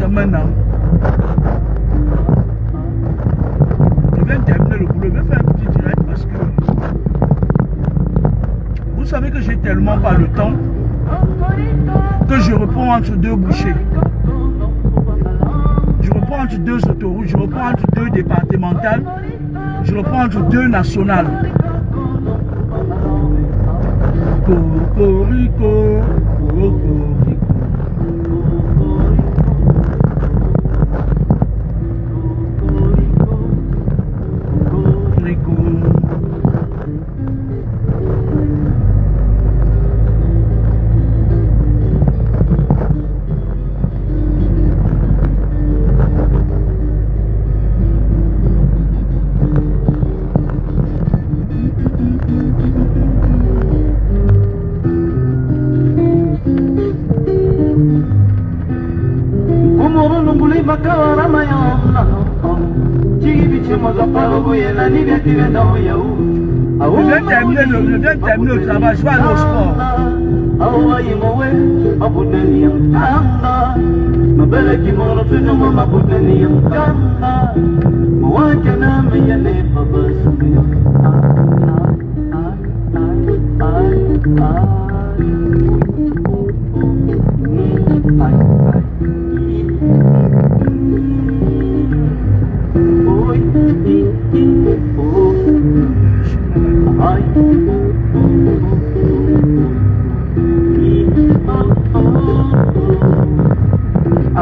maintenant. Je viens de terminer le boulot. Je vais faire un petit direct parce que vous savez que j'ai tellement pas le temps que je reprends entre deux bouchées. Je reprends entre deux autoroutes, je reprends entre deux départementales, je reprends entre deux nationales. Cocorico, cocorico. Je viens de terminer le travail, je vais aller au sport.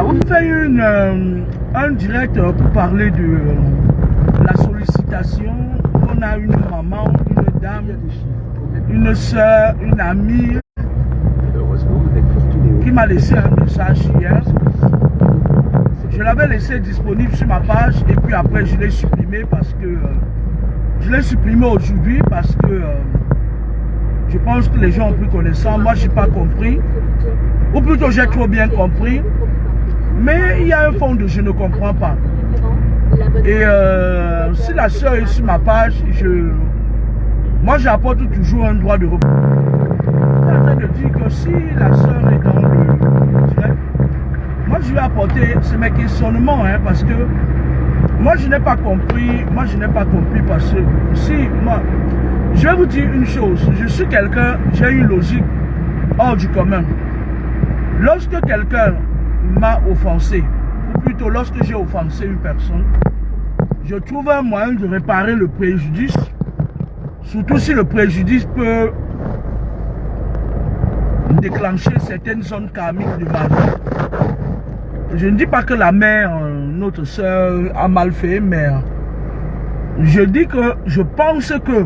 On fait un direct pour parler de la sollicitation. On a une maman, une dame, une soeur, une amie qui m'a laissé un message hier. Je l'avais laissé disponible sur ma page et puis après je l'ai supprimé parce que je l'ai supprimé aujourd'hui parce que je pense que les gens ont pris connaissance. Moi je n'ai pas compris, ou plutôt j'ai trop bien compris, mais il y a un fond de je ne comprends pas. Et si la soeur est sur ma page, moi j'apporte toujours un droit de repos. Je suis en train de dire que si la soeur est dans le direct, moi je vais apporter mes questionnements, hein, parce que moi je n'ai pas compris, parce que si moi, je vais vous dire une chose, je suis quelqu'un, j'ai une logique hors du commun. Lorsque quelqu'un m'a offensé, ou plutôt lorsque j'ai offensé une personne, je trouve un moyen de réparer le préjudice, surtout si le préjudice peut déclencher certaines zones karmiques de ma vie. Je ne dis pas que la mère, notre soeur, a mal fait, mais je dis que je pense que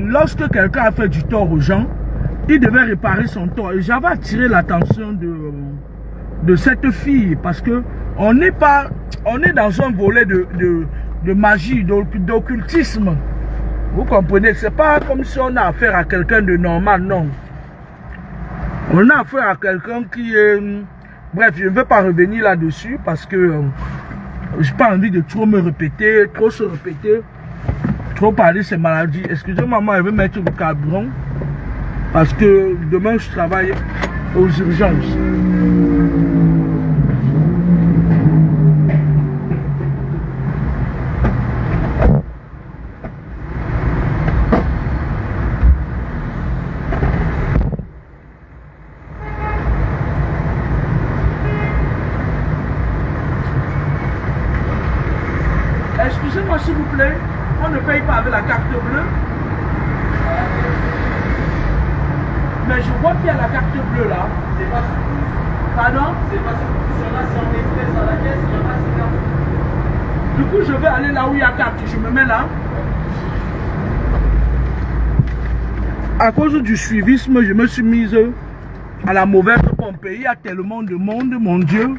lorsque quelqu'un a fait du tort aux gens, il devait réparer son tort. Et j'avais attiré l'attention de cette fille parce que on est dans un volet de magie, d'occultisme. Vous comprenez, c'est pas comme si on a affaire à quelqu'un de normal, non. On a affaire à quelqu'un qui est... Bref, je ne veux pas revenir là-dessus parce que je n'ai pas envie de trop me répéter, trop se répéter, trop parler de ces maladies. Excusez-moi, maman, elle veut mettre le carburant parce que demain je travaille aux urgences. Excusez-moi s'il vous plaît, on ne paye pas avec la carte bleue. Mais je vois qu'il y a la carte bleue là. C'est pas sur plus. Pardon? C'est pas sur plus. Il y en a, c'est en espèces à la caisse, il y en a, c'est là. Du coup, je vais aller là où il y a carte. Je me mets là. À cause du suivisme, je me suis mise à la mauvaise pompe. Il y a tellement de monde, mon Dieu.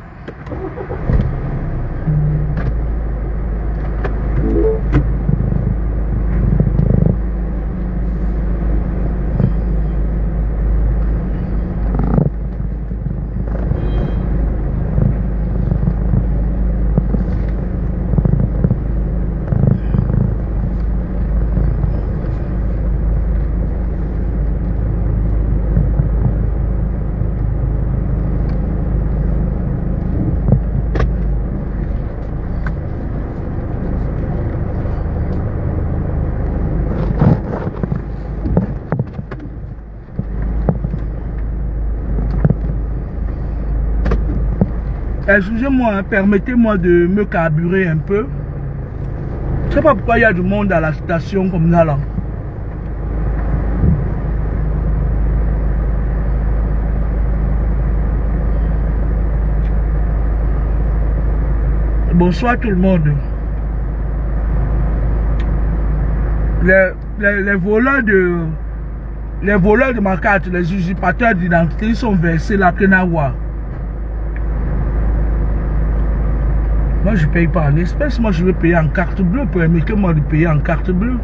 Excusez-moi, hein, permettez-moi de me carburer un peu. Je ne sais pas pourquoi il y a du monde à la station comme ça là. Bonsoir tout le monde. Les voleurs de ma carte, les usurpateurs d'identité, ils sont versés là, Kenawa. Moi, je ne paye pas en espèces, moi, je vais payer en carte bleue. Permettez-moi de payer en carte bleue.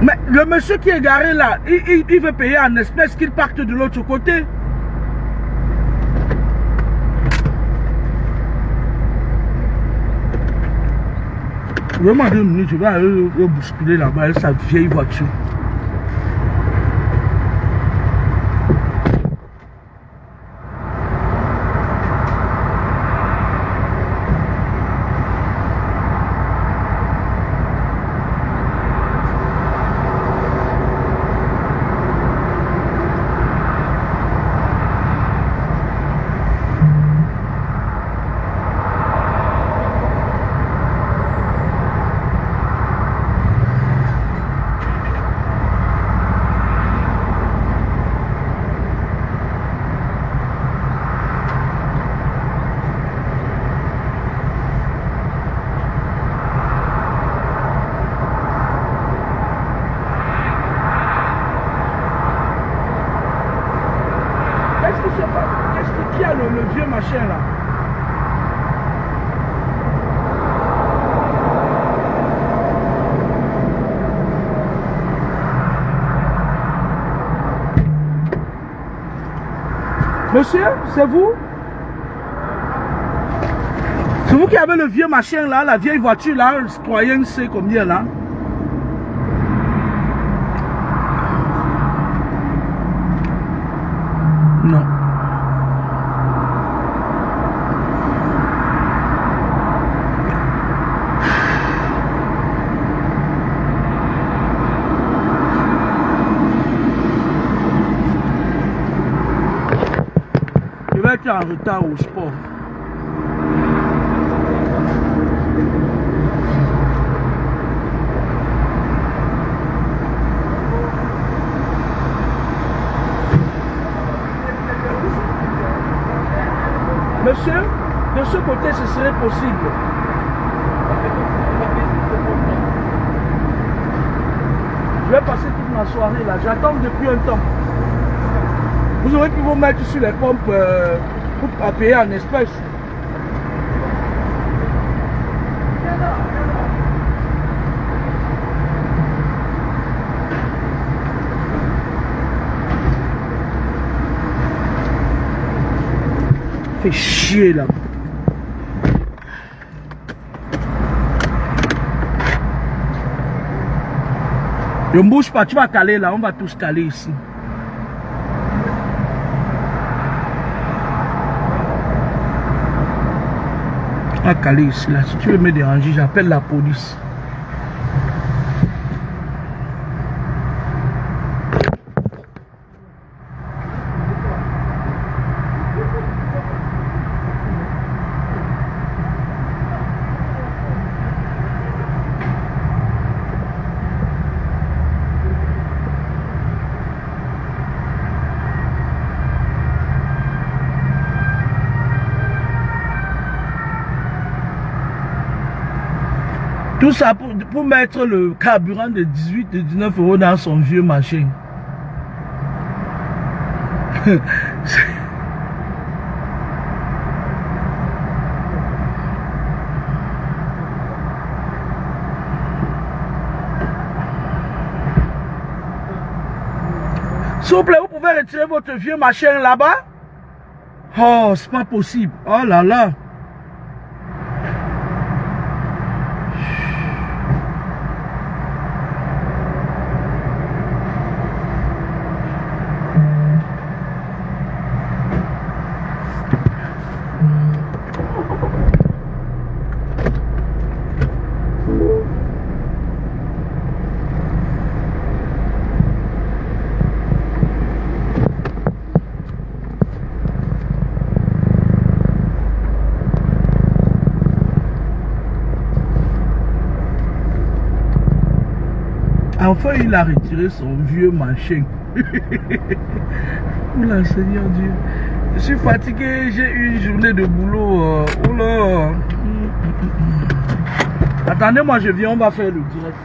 Mais le monsieur qui est garé là, il veut payer en espèces, qu'il parte de l'autre côté. Vraiment 2 minutes, je vais aller bousculer là-bas sa vieille voiture. Qu'est-ce qu'il y a le vieux machin là? Monsieur, c'est vous? C'est vous qui avez le vieux machin là, la vieille voiture là, le citoyen sait combien là? Non. Je vais être en retard au sport. Monsieur, de ce côté, ce serait possible. Je vais passer toute ma soirée là. J'attends depuis un temps. Vous aurez pu vous mettre sur les pompes pour payer en espèces. Fait chier là. Ne bouge pas, tu vas caler là, on va tous caler ici. On va caler ici là. Si tu veux me déranger, j'appelle la police. Tout ça pour mettre le carburant de 18 et 19 euros dans son vieux machin. S'il vous plaît, vous pouvez retirer votre vieux machin là-bas? Oh, c'est pas possible. Oh là là. Enfin, il a retiré son vieux machin. Oula, Seigneur Dieu. Je suis fatigué, j'ai eu une journée de boulot. Oula. Attendez, moi je viens, on va faire le direct.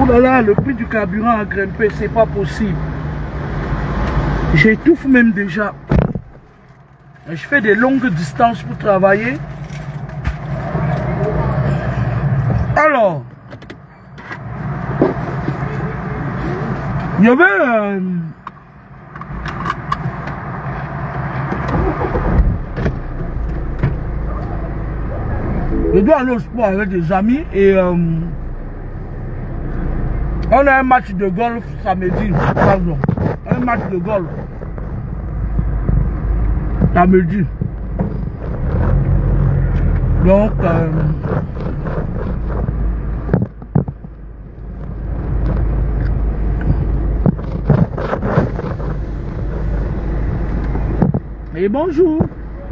Oh là là, le prix du carburant a grimpé, c'est pas possible. J'étouffe même déjà. Je fais des longues distances pour travailler. Alors, il y avait je dois aller au sport avec des amis et on a un match de golf samedi, pardon, un match de golf samedi. Donc, et bonjour,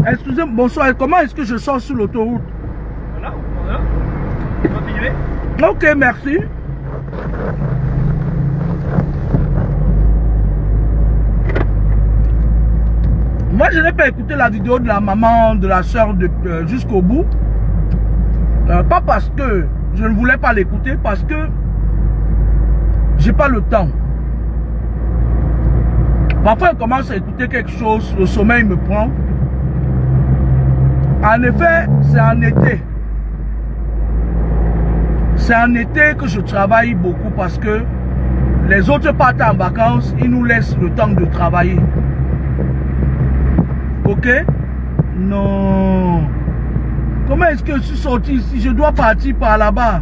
excusez-moi, bonsoir, comment est-ce que je sors sur l'autoroute? Voilà, continuez. Ok, merci. Moi, je n'ai pas écouté la vidéo de la maman, de la soeur jusqu'au bout. Pas parce que je ne voulais pas l'écouter, parce que j'ai pas le temps. Parfois, je commence à écouter quelque chose, le sommeil me prend. En effet, c'est en été. C'est en été que je travaille beaucoup parce que les autres partent en vacances, ils nous laissent le temps de travailler. Ok? Non. Comment est-ce que je suis sorti ici? Je dois partir par là-bas.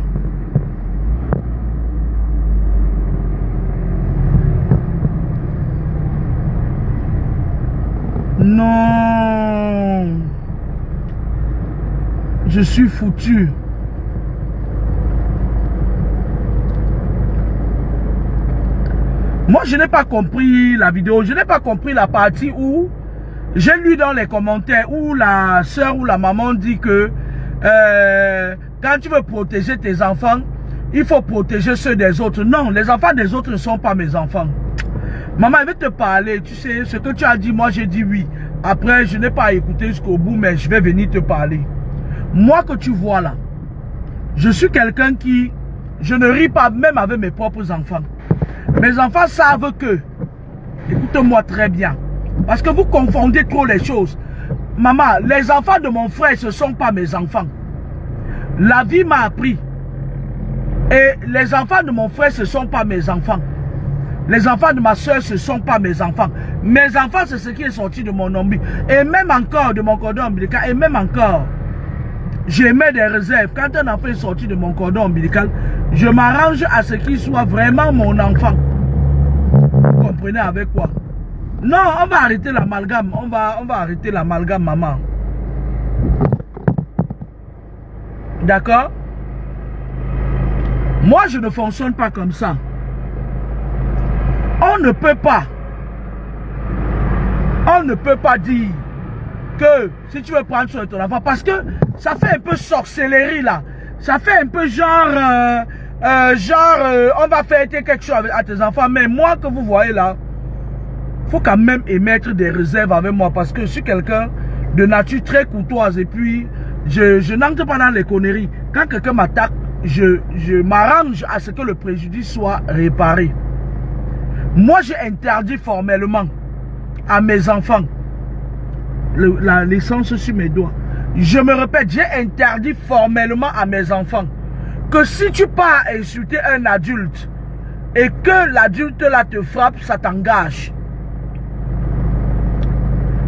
Non. Je suis foutu. Moi, je n'ai pas compris la vidéo. Je n'ai pas compris la partie où j'ai lu dans les commentaires où la soeur ou la maman dit que quand tu veux protéger tes enfants, il faut protéger ceux des autres. Non, les enfants des autres ne sont pas mes enfants. Maman, elle veut te parler. Tu sais, ce que tu as dit, moi j'ai dit oui. Après, je n'ai pas écouté jusqu'au bout, mais je vais venir te parler. Moi que tu vois là, je suis quelqu'un qui... Je ne ris pas même avec mes propres enfants. Mes enfants savent que... Écoute-moi très bien. Parce que vous confondez trop les choses. Maman, les enfants de mon frère, ce ne sont pas mes enfants. La vie m'a appris. Et les enfants de mon frère, ce ne sont pas mes enfants. Les enfants de ma soeur, ce ne sont pas mes enfants. Mes enfants, c'est ce qui est sorti de mon ombilical. Et même encore de mon cordon ombilical. Et même encore, j'émets des réserves. Quand un enfant est sorti de mon cordon ombilical, je m'arrange à ce qu'il soit vraiment mon enfant. Vous comprenez avec quoi? Non, on va arrêter l'amalgame. On va arrêter l'amalgame, maman. D'accord? Moi, je ne fonctionne pas comme ça. On ne peut pas dire que si tu veux prendre soin de ton enfant, parce que ça fait un peu sorcellerie là. Ça fait un peu genre, on va faire quelque chose à tes enfants. Mais moi que vous voyez là, faut quand même émettre des réserves avec moi parce que je suis quelqu'un de nature très courtoise et puis je n'entre pas dans les conneries. Quand quelqu'un m'attaque, je m'arrange à ce que le préjudice soit réparé. Moi, j'ai interdit formellement à mes enfants la naissance sur mes doigts. Je me répète, j'ai interdit formellement à mes enfants que si tu pars insulter un adulte et que l'adulte là te frappe, ça t'engage.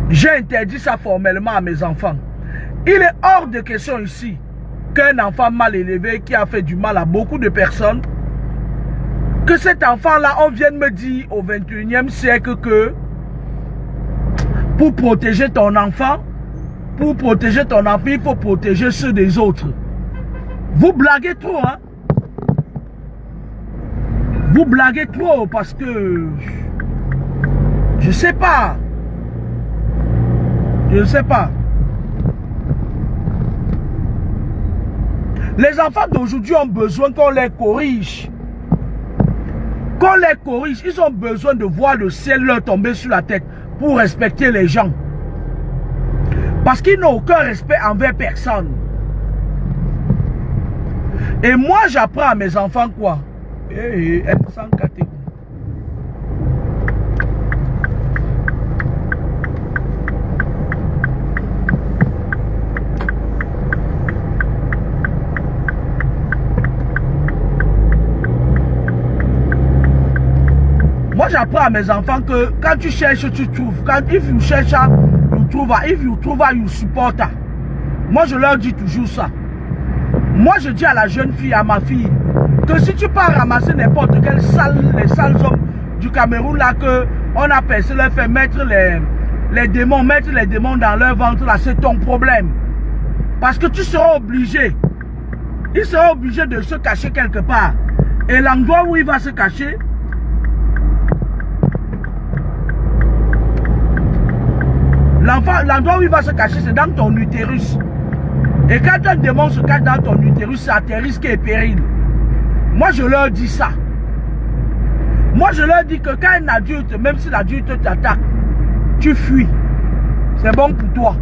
J'ai interdit ça formellement à mes enfants. Il est hors de question ici qu'un enfant mal élevé qui a fait du mal à beaucoup de personnes, que cet enfant-là, on vienne me dire au 21e siècle que pour protéger ton enfant, il faut protéger ceux des autres. Vous blaguez trop, hein? Vous blaguez trop parce que je sais pas. Je ne sais pas. Les enfants d'aujourd'hui ont besoin qu'on les corrige. Qu'on les corrige. Ils ont besoin de voir le ciel leur tomber sur la tête pour respecter les gens. Parce qu'ils n'ont aucun respect envers personne. Et moi, j'apprends à mes enfants quoi? Elles sont catégoriques. Moi, j'apprends à mes enfants que quand tu cherches, tu trouves. If you cherch, you trouve. If you trouve, you support. Moi, je leur dis toujours ça. Moi, je dis à la jeune fille, à ma fille, que si tu pars ramasser n'importe quelle salle, les sales hommes du Cameroun, là, que on a percé leur fait mettre les démons dans leur ventre, là, c'est ton problème. Parce que tu seras obligé. Il sera obligé de se cacher quelque part. Et l'endroit où il va se cacher, l'endroit où il va se cacher, c'est dans ton utérus. Et quand un démon se cache dans ton utérus, c'est à tes risques et périls. Moi, je leur dis ça. Moi, je leur dis que quand un adulte, même si l'adulte t'attaque, tu fuis. C'est bon pour toi.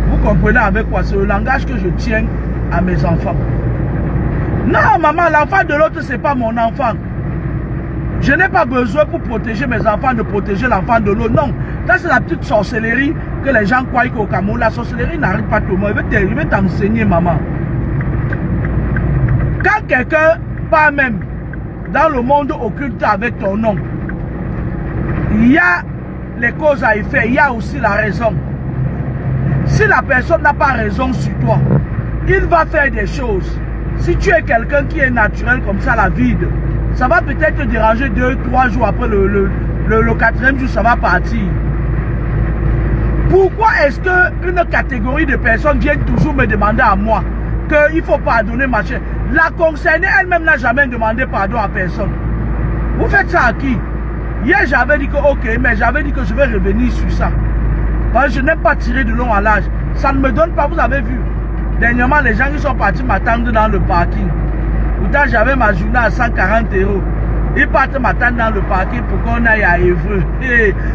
Vous comprenez avec quoi? C'est le langage que je tiens à mes enfants. Non, maman, l'enfant de l'autre, c'est pas mon enfant. Je n'ai pas besoin pour protéger mes enfants de protéger l'enfant de l'autre. Non, ça c'est la petite sorcellerie que les gens croient qu'au Cameroun. La sorcellerie n'arrive pas tout le monde. Je vais t'enseigner, maman. Quand quelqu'un, pas même dans le monde occulte avec ton nom, il y a les causes à effet, il y a aussi la raison. Si la personne n'a pas raison sur toi, il va faire des choses. Si tu es quelqu'un qui est naturel comme ça, la vide, ça va peut-être te déranger 2-3 jours après le 4e jour, ça va partir. Pourquoi est-ce qu'une catégorie de personnes viennent toujours me demander à moi qu'il faut pardonner ma chère? La concernée elle-même n'a jamais demandé pardon à personne. Vous faites ça à qui? Hier j'avais dit que ok, mais j'avais dit que je vais revenir sur ça. Parce que je n'aime pas tirer de long à large. Ça ne me donne pas, vous avez vu. Dernièrement, les gens qui sont partis m'attendre dans le parking. Pourtant, j'avais ma journée à 140 €. Ils partent m'attendre dans le parking pour qu'on aille à Évreux.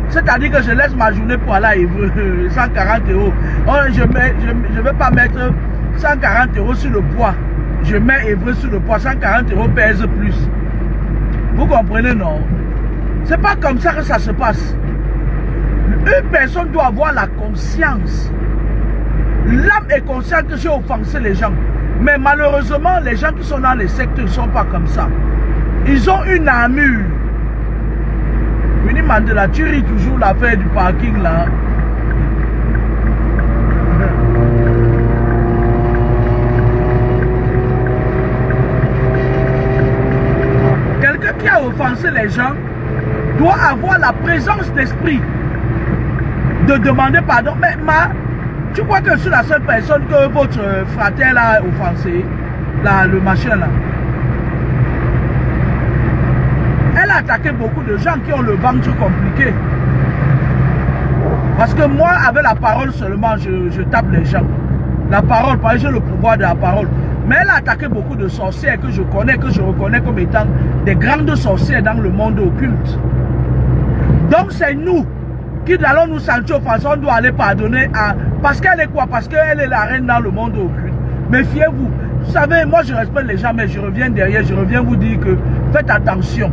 C'est-à-dire que je laisse ma journée pour aller à Évreux. 140 €. Je ne vais pas mettre 140 € sur le poids. Je mets Évreux sur le poids. 140 € pèse plus. Vous comprenez, non? C'est pas comme ça que ça se passe. Une personne doit avoir la conscience. L'âme est consciente que j'ai offensé les gens. Mais malheureusement, les gens qui sont dans les sectes ne sont pas comme ça. Ils ont une armure. Winnie Mandela, tu ris toujours l'affaire du parking là. Quelqu'un qui a offensé les gens doit avoir la présence d'esprit de demander pardon. Mais tu crois que je suis la seule personne que votre frère a offensé, là, le machin là? Elle a attaqué beaucoup de gens qui ont le ventre compliqué. Parce que moi, avec la parole seulement, je tape les gens. La parole, parce que j'ai le pouvoir de la parole. Mais elle a attaqué beaucoup de sorcières que je connais, que je reconnais comme étant des grandes sorcières dans le monde occulte. Donc c'est nous qui allons nous sentir offensés, on doit aller pardonner à... Parce qu'elle est quoi? Parce qu'elle est la reine dans le monde occulte. Méfiez-vous. Vous savez, moi je respecte les gens, mais je reviens derrière, je reviens vous dire que faites attention.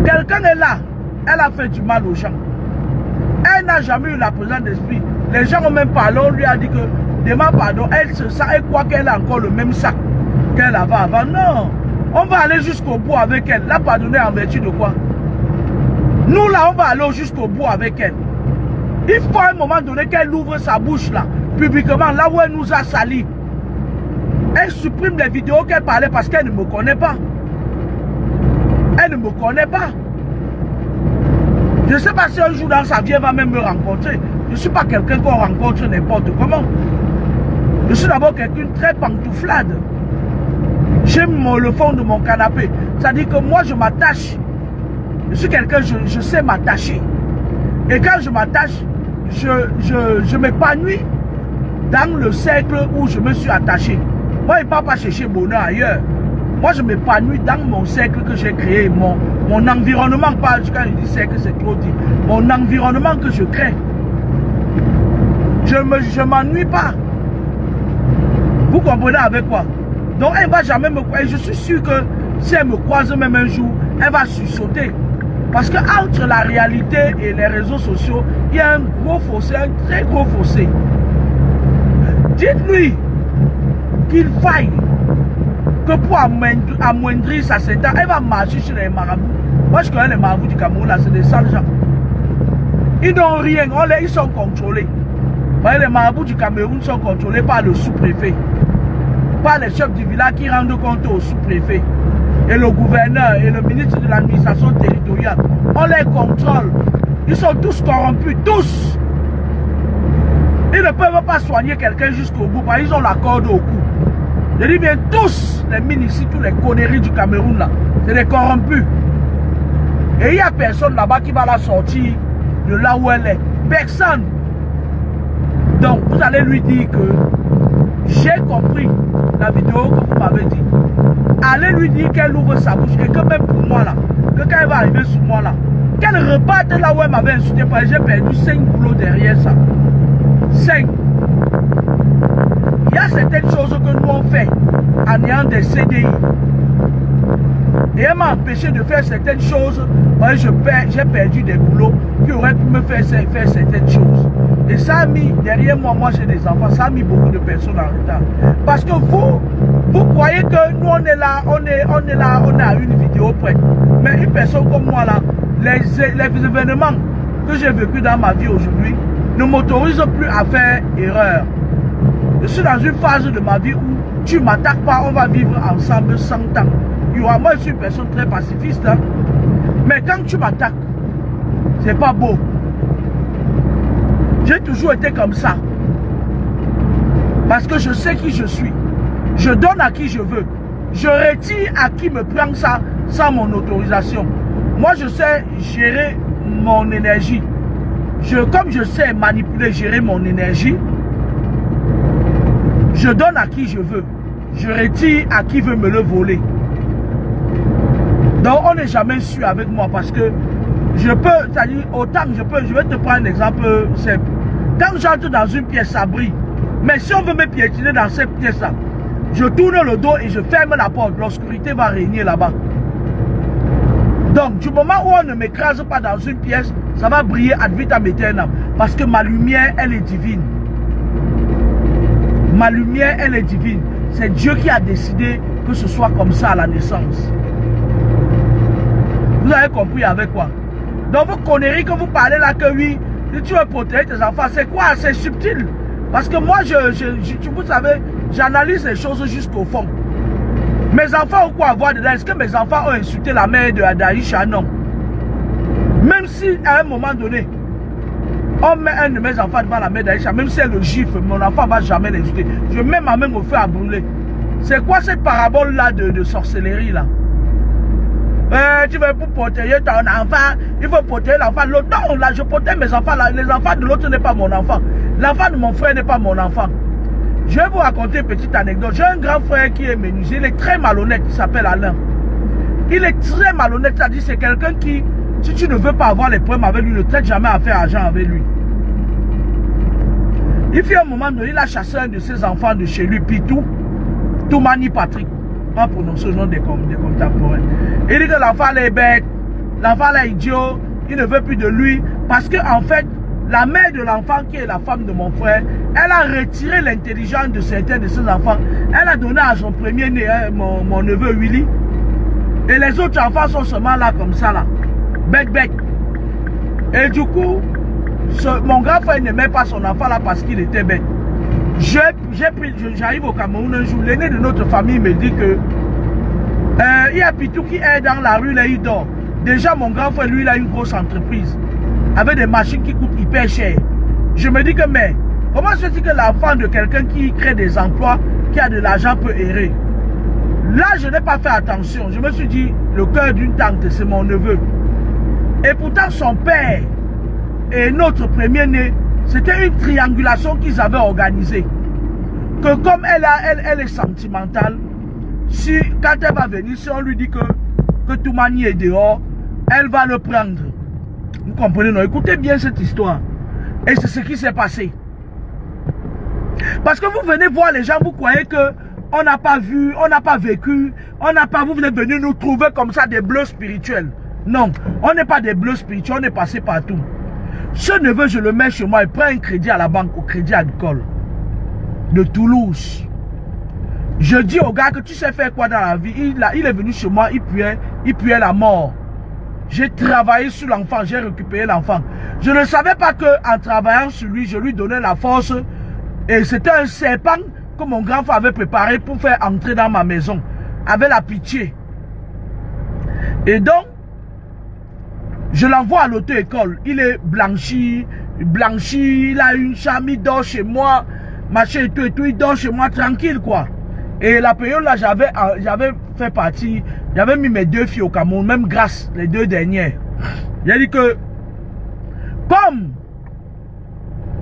Quelqu'un est là, elle a fait du mal aux gens. Elle n'a jamais eu la présence d'esprit. Les gens ont même parlé, on lui a dit que demande pardon, elle se sent, elle croit qu'elle a encore le même sac qu'elle avait avant. Non, on va aller jusqu'au bout avec elle. La pardonner en vertu de quoi? Nous là, on va aller jusqu'au bout avec elle. Il faut à un moment donné qu'elle ouvre sa bouche là, publiquement, là où elle nous a sali. Elle supprime les vidéos qu'elle parlait parce qu'elle ne me connaît pas. Elle ne me connaît pas. Je ne sais pas si un jour dans sa vie elle va même me rencontrer. Je ne suis pas quelqu'un qu'on rencontre n'importe comment. Je suis d'abord quelqu'un très pantouflade. J'aime le fond de mon canapé. C'est-à-dire que moi je m'attache. Je suis quelqu'un, je sais m'attacher. Et quand je m'attache, je m'épanouis dans le cercle où je me suis attaché. Moi je ne pars pas chercher bonheur ailleurs. Moi, je m'épanouis dans mon cercle que j'ai créé, mon environnement, pas quand je dis cercle, c'est trop dit. Mon environnement que je crée. Je ne m'ennuie pas. Vous comprenez avec quoi? Donc, elle ne va jamais me croire. Je suis sûr que si elle me croise même un jour, elle va sursauter. Parce que entre la réalité et les réseaux sociaux, il y a un gros fossé, un très gros fossé. Dites-lui qu'il faille que pour amoindrir sa sentence, elle va marcher sur les marabouts. Moi, je connais les marabouts du Cameroun, là, c'est des sales gens. Ils n'ont rien, ils sont contrôlés. Les marabouts du Cameroun sont contrôlés par le sous-préfet, par les chefs du village qui rendent compte au sous-préfet, et le gouverneur et le ministre de l'administration territoriale. On les contrôle. Ils sont tous corrompus, tous. Ils ne peuvent pas soigner quelqu'un jusqu'au bout, parce qu'ils ont la corde au cou. Je dis bien tous les ministres, tous les conneries du Cameroun là, c'est des corrompus. Et il n'y a personne là-bas qui va la sortir de là où elle est. Personne. Donc vous allez lui dire que j'ai compris la vidéo que vous m'avez dit. Allez lui dire qu'elle ouvre sa bouche et que même pour moi là, que quand elle va arriver sur moi là, qu'elle reparte là où elle m'avait insulté parce que j'ai perdu 5 boulots derrière ça. 5. Il y a certaines choses que nous on fait en ayant des CDI. Et elle m'a empêché de faire certaines choses. J'ai perdu des boulots qui auraient pu me faire certaines choses. Et ça a mis, derrière moi, j'ai des enfants, ça a mis beaucoup de personnes en retard. Parce que vous croyez que nous on est là, on est à une vidéo près. Mais une personne comme moi là, les événements que j'ai vécu dans ma vie aujourd'hui ne m'autorisent plus à faire erreur. Je suis dans une phase de ma vie où tu ne m'attaques pas, on va vivre ensemble 100 ans. Moi, je suis une personne très pacifiste. Hein? Mais quand tu m'attaques, c'est pas beau. J'ai toujours été comme ça. Parce que je sais qui je suis. Je donne à qui je veux. Je retire à qui me prend ça sans mon autorisation. Moi, je sais gérer mon énergie. Comme je sais manipuler, gérer mon énergie, je donne à qui je veux. Je retire à qui veut me le voler. Donc on n'est jamais sûr avec moi parce que je peux, c'est-à-dire autant que je vais te prendre un exemple simple. Quand j'entre dans une pièce, ça brille. Mais si on veut me piétiner dans cette pièce-là, je tourne le dos et je ferme la porte. L'obscurité va régner là-bas. Donc du moment où on ne m'écrase pas dans une pièce, ça va briller ad vitam aeternam. Parce que ma lumière, elle est divine. Ma lumière, elle est divine. C'est Dieu qui a décidé que ce soit comme ça à la naissance. Vous avez compris avec quoi? Donc vos conneries que vous parlez là, que oui, tu veux protéger tes enfants, c'est quoi? C'est subtil. Parce que moi, vous savez, j'analyse les choses jusqu'au fond. Mes enfants ont quoi à voir dedans? Est-ce que mes enfants ont insulté la mère de Daïcha? Non. Même si à un moment donné, on met un de mes enfants devant la mère d'Aïcha, même si elle le gifle, mon enfant ne va jamais l'insulter. Je mets ma main au feu à brûler. C'est quoi cette parabole-là de sorcellerie là? Tu veux pour protéger ton enfant, il faut protéger l'enfant de l'autre. Non, là je protège mes enfants, là, les enfants de l'autre n'est pas mon enfant. L'enfant de mon frère n'est pas mon enfant. Je vais vous raconter une petite anecdote. J'ai un grand frère qui est menuisier, il est très malhonnête, il s'appelle Alain. Il est très malhonnête, c'est-à-dire c'est quelqu'un qui, si tu ne veux pas avoir les problèmes avec lui, ne traite jamais à faire argent avec lui. Il fait un moment donné, il a chassé un de ses enfants de chez lui, Pitou, Toumani Patrick. Pas prononcer le nom des contemporains. Il dit que l'enfant est bête, l'enfant est idiot, il ne veut plus de lui. Parce que en fait, la mère de l'enfant, qui est la femme de mon frère, elle a retiré l'intelligence de certains de ses enfants. Elle a donné à son premier-né, mon neveu Willy. Et les autres enfants sont seulement là comme ça là. Bête, bête. Et du coup, mon grand frère n'aimait pas son enfant là parce qu'il était bête. J'arrive au Cameroun un jour, l'aîné de notre famille me dit que il y a Pitou qui est dans la rue, là il dort. Déjà mon grand frère, lui, il a une grosse entreprise avec des machines qui coûtent hyper cher. Je me dis que mais, comment se dit que l'enfant de quelqu'un qui crée des emplois, qui a de l'argent peut errer? Là, je n'ai pas fait attention. Je me suis dit, le cœur d'une tante, c'est mon neveu. Et pourtant, son père et notre premier-né, c'était une triangulation qu'ils avaient organisée. Que comme elle est sentimentale, si quand elle va venir, si on lui dit que Toumani est dehors, elle va le prendre. Vous comprenez, non? Écoutez bien cette histoire. Et c'est ce qui s'est passé. Parce que vous venez voir les gens, vous croyez que on n'a pas vu, on n'a pas vécu, on n'a pas, vous venez venir nous trouver comme ça des bleus spirituels. Non, on n'est pas des bleus spirituels, on est passé partout. Ce neveu, je le mets chez moi, il prend un crédit à la banque, au Crédit Agricole de Toulouse. Je dis au gars que tu sais faire quoi dans la vie. Il est venu chez moi, il puait la mort. J'ai travaillé sur l'enfant, j'ai récupéré l'enfant. Je ne savais pas qu'en travaillant sur lui, je lui donnais la force. Et c'était un serpent que mon grand frère avait préparé pour faire entrer dans ma maison. Avec la pitié. Et donc, je l'envoie à l'auto-école. Il est blanchi, il a une chambre, il dort chez moi, machin et tout, il dort chez moi tranquille quoi. Et la période là, j'avais fait partie, j'avais mis mes 2 filles au Cameroun, même grâce les 2 dernières. J'ai dit que, comme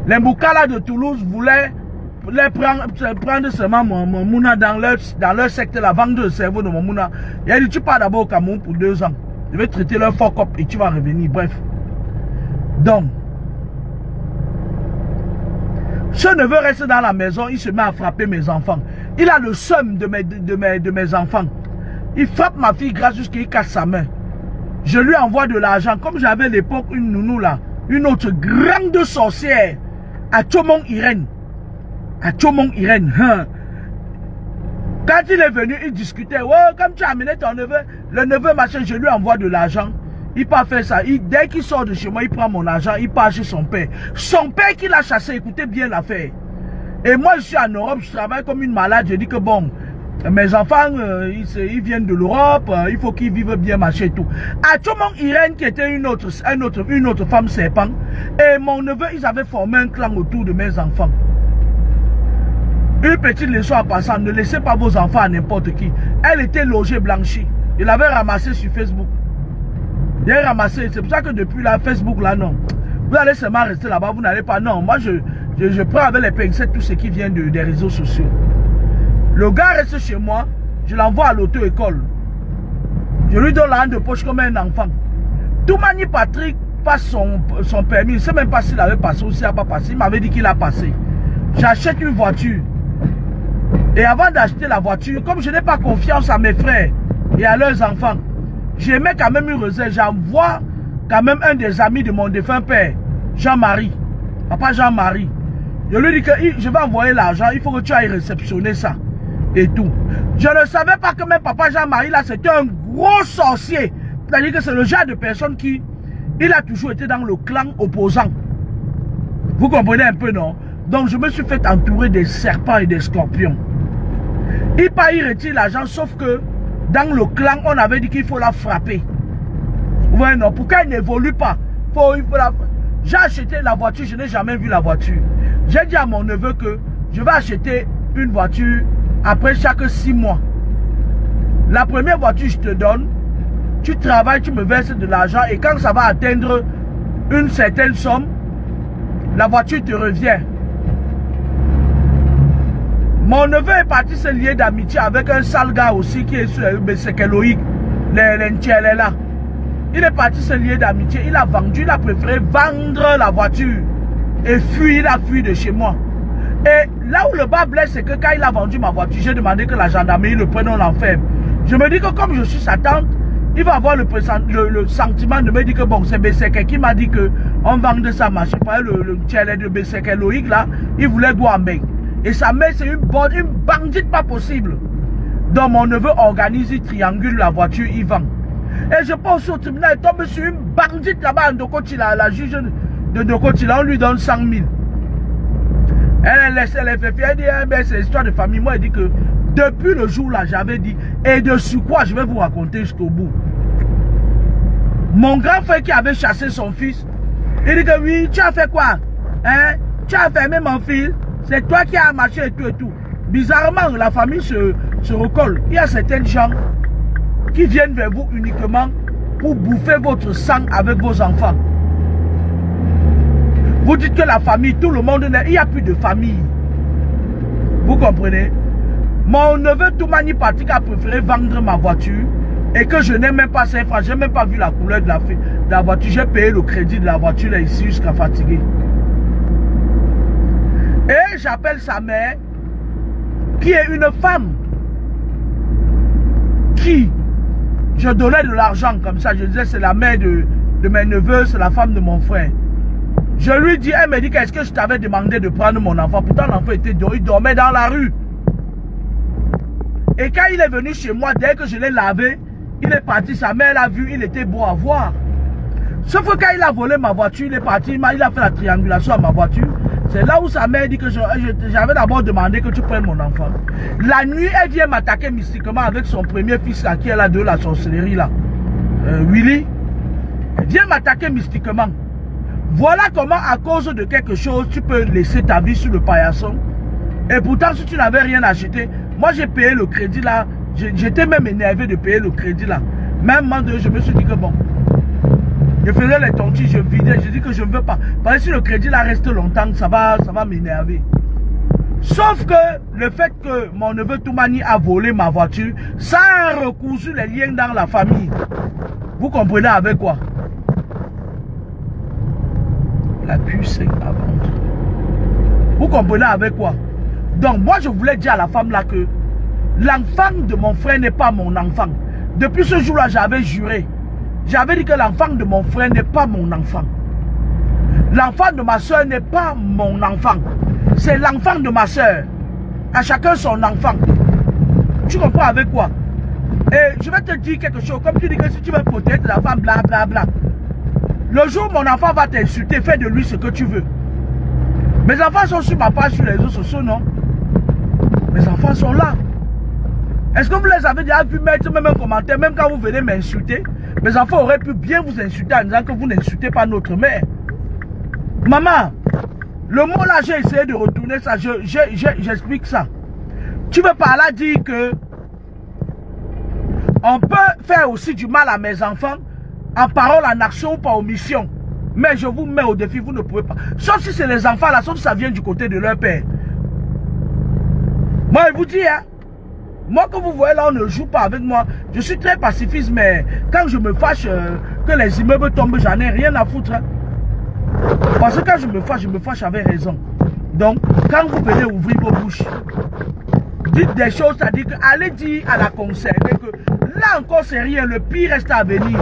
les Moukala de Toulouse voulaient prendre seulement mon mouna dans leur secteur, la vente de cerveau de mon mouna, j'ai dit tu pars d'abord au Cameroun pour 2 ans. Je vais traiter leur fuck up et tu vas revenir. Bref. Donc, ce neveu reste dans la maison, il se met à frapper mes enfants. Il a le seum de mes enfants. Il frappe ma fille grâce jusqu'à qu'il casse sa main. Je lui envoie de l'argent. Comme j'avais à l'époque une nounou là, une autre grande sorcière à Tchomong Irène. À Tchomong Irène. Quand il est venu, il discutait. Ouais, comme tu as amené ton neveu, le neveu machin, je lui envoie de l'argent. Il part faire ça. Dès qu'il sort de chez moi, il prend mon argent, il part chez son père. Son père qui l'a chassé, écoutez bien l'affaire. Et moi, je suis en Europe, je travaille comme une malade. Je dis que bon, mes enfants, ils viennent de l'Europe, il faut qu'ils vivent bien, machin et tout. À Tchomong Irène, qui était une autre femme serpent, et mon neveu, ils avaient formé un clan autour de mes enfants. Une petite leçon en passant, ne laissez pas vos enfants à n'importe qui. Elle était logée blanchie. Je l'avais ramassée sur Facebook. J'ai ramassé, c'est pour ça que depuis là, Facebook là, non. Vous allez seulement rester là-bas, vous n'allez pas. Non, moi je prends avec les pincettes tout ce qui vient des réseaux sociaux. Le gars reste chez moi, je l'envoie à l'auto-école. Je lui donne la hand de poche comme un enfant. Toumani Patrick passe son permis, je ne sais même pas s'il avait passé ou s'il n'a pas passé. Il m'avait dit qu'il a passé. J'achète une voiture. Et avant d'acheter la voiture, comme je n'ai pas confiance à mes frères et à leurs enfants, j'aimais quand même une réserve. J'envoie quand même un des amis de mon défunt père, Jean-Marie. Papa Jean-Marie. Je lui dis que je vais envoyer l'argent, il faut que tu ailles réceptionner ça. Et tout. Je ne savais pas que même papa Jean-Marie là, c'était un gros sorcier. C'est-à-dire que c'est le genre de personne qui, il a toujours été dans le clan opposant. Vous comprenez un peu, non? Donc je me suis fait entourer des serpents et des scorpions. Il retire l'argent, sauf que dans le clan, on avait dit qu'il faut la frapper. Ouais, non, pour qu'elle n'évolue pas. J'ai acheté la voiture, je n'ai jamais vu la voiture. J'ai dit à mon neveu que je vais acheter une voiture après chaque 6 mois. La première voiture, je te donne, tu travailles, tu me verses de l'argent et quand ça va atteindre une certaine somme, la voiture te revient. Mon neveu est parti se lier d'amitié avec un sale gars aussi qui est sur Besekeloïk, là. Il est parti se lier d'amitié, il a vendu, il a préféré vendre la voiture et fuir, il a fui de chez moi. Et là où le bas blesse, c'est que quand il a vendu ma voiture, j'ai demandé que la gendarmerie le prenne, on l'enferme. Je me dis que comme je suis sa tante, il va avoir le sentiment de me dire que bon, c'est Beseke qui m'a dit que on vendait sa machine. Le tchèle de Beseke Loïc là, il voulait boire en bain. Et sa mère, c'est une bandite pas possible. Donc mon neveu organise, il triangule la voiture, il vend. Et je pense au tribunal, il tombe sur une bandite là-bas, la juge de Dokotila, on lui donne 100 000. Elle fait fière, elle dit, c'est l'histoire de famille. Moi, elle dit que depuis le jour là, j'avais dit, et dessus quoi, je vais vous raconter jusqu'au bout. Mon grand frère qui avait chassé son fils, il dit que oui, tu as fait quoi? Hein? Tu as fermé mon fils, c'est toi qui as marché et tout et tout. Bizarrement, la famille se recolle. Il y a certains gens qui viennent vers vous uniquement pour bouffer votre sang avec vos enfants. Vous dites que la famille, tout le monde, il n'y a plus de famille. Vous comprenez? Mon neveu Toumani Patrick a préféré vendre ma voiture et que je n'ai même pas 5 francs, je n'ai même pas vu la couleur de la voiture. J'ai payé le crédit de la voiture là ici jusqu'à fatiguer. Et j'appelle sa mère, qui est une femme, qui, je donnais de l'argent comme ça, je disais c'est la mère de mes neveux, c'est la femme de mon frère. Je lui dis, elle me dit qu'est-ce que je t'avais demandé de prendre mon enfant. Pourtant l'enfant était il dormait dans la rue. Et quand il est venu chez moi, dès que je l'ai lavé, il est parti, sa mère l'a vu, il était beau à voir. Sauf que quand il a volé ma voiture, il est parti, il a fait la triangulation à ma voiture. C'est là où sa mère dit que j'avais d'abord demandé que tu prennes mon enfant. La nuit, elle vient m'attaquer mystiquement avec son premier fils là, qui est là de la sorcellerie là. Willy. Elle vient m'attaquer mystiquement. Voilà comment à cause de quelque chose, tu peux laisser ta vie sur le paillasson. Et pourtant, si tu n'avais rien acheté, moi j'ai payé le crédit là. J'étais même énervé de payer le crédit là. Même moment donné, je me suis dit que bon, je faisais les tontis, je vidais, je dis que je ne veux pas. Parce que si le crédit là reste longtemps, ça va m'énerver. Sauf que le fait que mon neveu Toumani a volé ma voiture, ça a recousu les liens dans la famille. Vous comprenez avec quoi? La puce à vendre. Vous comprenez avec quoi? Donc moi je voulais dire à la femme là que l'enfant de mon frère n'est pas mon enfant. Depuis ce jour-là, j'avais juré. J'avais dit que l'enfant de mon frère n'est pas mon enfant. L'enfant de ma soeur n'est pas mon enfant. C'est l'enfant de ma soeur. À chacun son enfant. Tu comprends avec quoi? Et je vais te dire quelque chose. Comme tu dis que si tu veux protéger la femme, blablabla. Bla, bla. Le jour où mon enfant va t'insulter, fais de lui ce que tu veux. Mes enfants sont sur ma page sur les réseaux sociaux, non? Mes enfants sont là. Est-ce que vous les avez déjà vu mettre même un commentaire, même quand vous venez m'insulter? Mes enfants auraient pu bien vous insulter en disant que vous n'insultez pas notre mère. Maman, le mot là, j'ai essayé de retourner ça, j'explique ça. Tu veux par là dire que on peut faire aussi du mal à mes enfants en parole, en action ou par omission. Mais je vous mets au défi, vous ne pouvez pas. Sauf si c'est les enfants là, sauf si ça vient du côté de leur père. Moi, je vous dis, hein, moi que vous voyez là, on ne joue pas avec moi. Je suis très pacifiste, mais quand je me fâche, que les immeubles tombent, j'en ai rien à foutre. Hein. Parce que quand je me fâche avec raison. Donc, quand vous venez ouvrir vos bouches, dites des choses, c'est-à-dire que allez dire à la concernée que là encore c'est rien, le pire reste à venir.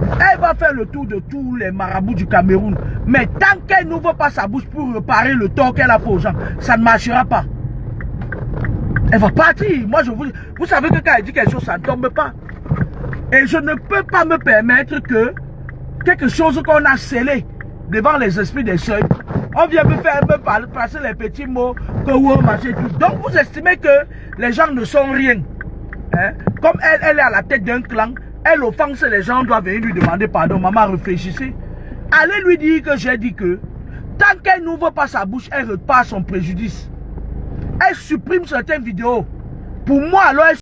Elle va faire le tour de tous les marabouts du Cameroun. Mais tant qu'elle n'ouvre pas sa bouche pour réparer le tort qu'elle a fait aux gens, ça ne marchera pas. Elle va partir. Moi, je vous savez que quand elle dit quelque chose, ça ne tombe pas. Et je ne peux pas me permettre que quelque chose qu'on a scellé devant les esprits des seuils, on vient me faire passer les petits mots que vous machin tout. Donc vous estimez que les gens ne sont rien. Hein? Comme elle est à la tête d'un clan, elle offense les gens, doivent venir lui demander pardon. Maman, réfléchissez. Allez lui dire que j'ai dit que tant qu'elle n'ouvre pas sa bouche, elle repart son préjudice. Elle supprime certaines vidéos. Pour moi, alors, elle